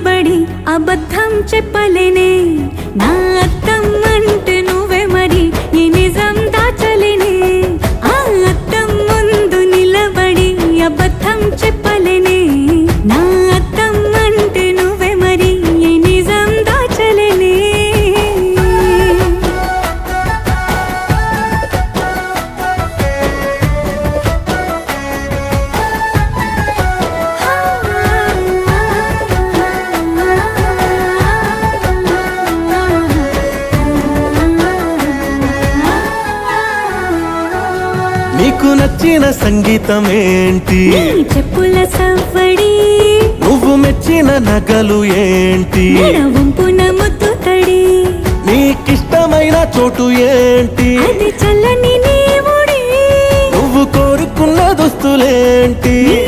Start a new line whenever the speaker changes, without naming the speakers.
నిలబడి అబద్ధం చెప్పలేనే నా అద్దం అంటే నువ్వే మరి ఈ నిజం దాచలేనే ఆ అద్దం ముందు నిలబడి అబద్ధం చెప్పలేనే నా అద్దం అంటే నువ్వే మరి ఈ నిజం దాచలేనే
నీకు నచ్చిన సంగీతం ఏంటి
నీ చెప్పుల సవ్వడి
నువ్వు మెచ్చిన నగలు ఏంటి
వంపున ముద్దు తడి
నీకిష్టమైన చోటు ఏంటి
అది చల్లని నీ ఒడి
నువ్వు కోరుకున్న దుస్తులేంటి
నీ